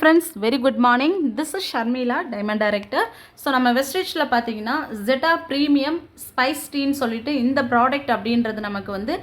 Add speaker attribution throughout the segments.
Speaker 1: friends, very good morning. This is Sharmila, Diamond Director. So நம்ம வெஸ்டேஜ்ல பாத்தீங்கன்னா Zeta Premium Spice Tea ன்னு சொல்லிட்டு இந்த ப்ராடக்ட் அப்படின்றது நமக்கு வந்து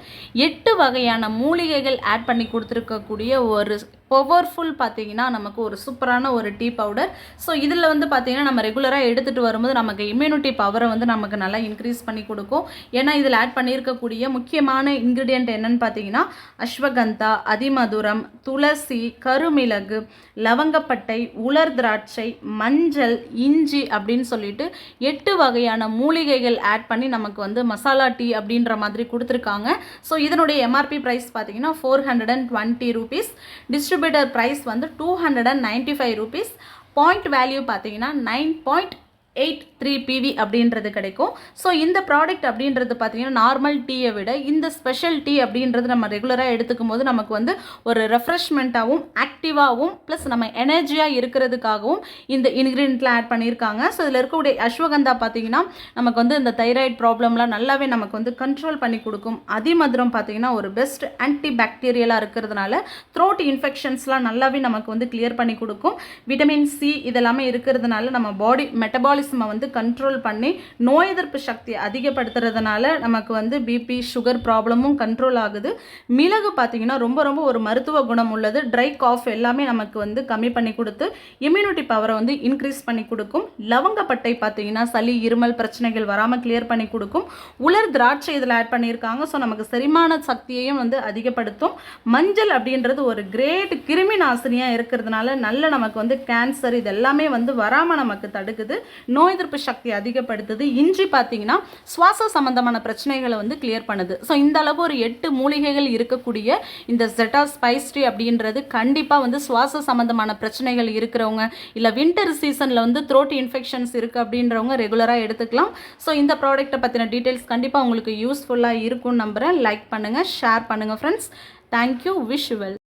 Speaker 1: 8 வகையான மூலிகைகள் ஆட் பண்ணி கொடுத்துருக்கக்கூடிய ஒரு பவர்ஃபுல் பார்த்தீங்கன்னா நமக்கு ஒரு சூப்பரான ஒரு டீ பவுடர். ஸோ இதில் வந்து பார்த்தீங்கன்னா நம்ம ரெகுலராக எடுத்துகிட்டு வரும்போது நமக்கு இம்யூனிட்டி பவரை வந்து நமக்கு நல்லா இன்க்ரீஸ் பண்ணி கொடுக்கும். ஏன்னா இதில் ஆட் பண்ணியிருக்கக்கூடிய முக்கியமான இன்க்ரீடியன்ட் என்னன்னு பார்த்தீங்கன்னா அஸ்வகந்தா, அதிமதுரம், துளசி, கருமிளகு, லவங்கப்பட்டை, உலர் திராட்சை, மஞ்சள், இஞ்சி அப்படின்னு சொல்லிட்டு 8 வகையான மூலிகைகள் ஆட் பண்ணி நமக்கு வந்து மசாலா டீ அப்படின்ற மாதிரி கொடுத்துருக்காங்க. ஸோ இதனுடைய எம்ஆர்பி ப்ரைஸ் பார்த்தீங்கன்னா 420 ரூபீஸ். டிஸ்ட்ரிபியூட்டர் ப்ரைஸ் வந்து 295 ரூபீஸ். பாயிண்ட் வேல்யூ பார்த்தீங்கன்னா 9.83 PV அப்படின்றது கிடைக்கும். ஸோ இந்த ப்ராடக்ட் அப்படின்றது பார்த்தீங்கன்னா நார்மல் டீயை விட இந்த ஸ்பெஷல் டீ அப்படின்றது நம்ம ரெகுலராக எடுத்துக்கும் போது நமக்கு வந்து ஒரு ரெஃப்ரெஷ்மெண்ட்டாகவும் ஆக்டிவாகவும் ப்ளஸ் நம்ம எனர்ஜியாக இருக்கிறதுக்காகவும் இந்த இன்க்ரீடியன்ட்லாம் ஆட் பண்ணியிருக்காங்க. ஸோ இதில் இருக்கக்கூடிய அஸ்வகந்தா பார்த்தீங்கன்னா நமக்கு வந்து இந்த தைராய்டு ப்ராப்ளம்லாம் நல்லாவே நமக்கு வந்து கண்ட்ரோல் பண்ணி கொடுக்கும். அதிமதுரம் பார்த்தீங்கன்னா ஒரு பெஸ்ட் ஆன்டி பாக்டீரியலாக இருக்கிறதுனால த்ரோட் இன்ஃபெக்ஷன்ஸ்லாம் நல்லாவே நமக்கு வந்து கிளியர் பண்ணி கொடுக்கும். விட்டமின் சி இதெல்லாமே இருக்கிறதுனால நம்ம பாடி மெட்டபாலிசமை வந்து கண்ட்ரோல் பண்ணி நோய் எதிர்ப்பு சக்தி அதிகப்படுத்துறதுனால நமக்கு வந்து பிபி சுகர் ப்ராப்ளமும் கண்ட்ரோல் ஆகுது. மிளகு பார்த்தீங்கன்னா ரொம்ப ரொம்ப ஒரு மருத்துவ குணம் உள்ளது. ட்ரை காஃப் எல்லாமே நமக்கு வந்து கம்மி பண்ணி கொடுத்து இம்யூனிட்டி பவரை வந்து இன்க்ரீஸ் பண்ணி கொடுக்கும். லவங்கப்பட்டை பார்த்தீங்கன்னா சளி இருமல் பிரச்சனைகள் வராமல் கிளியர் பண்ணி கொடுக்கும். உலர் திராட்சை இதில் ஆட் பண்ணியிருக்காங்க. ஸோ நமக்கு செரிமான சக்தியையும் வந்து அதிகப்படுத்தும். மஞ்சள் அப்படின்றது ஒரு கிரேட் கிருமி நாசினியாக இருக்கிறதுனால நல்ல நமக்கு வந்து கேன்சர் இது எல்லாமே வந்து வராமல் நமக்கு தடுக்குது. நோய் எதிர்ப்பு சக்தி அதிகப்படுத்துது. இஞ்சி பார்த்தீங்கன்னா சுவாச சம்பந்தமான பிரச்சனைகளை வந்து கிளியர் பண்ணுது. ஸோ இந்த அளவு ஒரு 8 மூலிகைகள் இருக்கக்கூடிய இந்த Zeta Spice Tea அப்படின்றது கண்டிப்பாக வந்து சுவாச சம்பந்தமான பிரச்சனைகள் இருக்கிறவங்க இல்லை வின்டர் சீசனில் வந்து த்ரோட் இன்ஃபெக்ஷன்ஸ் இருக்குது அப்படின்றவங்க ரெகுலராக எடுத்துக்கலாம். ஸோ இந்த ப்ராடக்ட்டை பற்றின டீட்டெயில்ஸ் கண்டிப்பாக உங்களுக்கு யூஸ்ஃபுல்லாக இருக்கும்னு நம்புகிறேன். லைக் பண்ணுங்கள், ஷேர் பண்ணுங்கள் ஃப்ரெண்ட்ஸ். தேங்க்யூ. Wish well.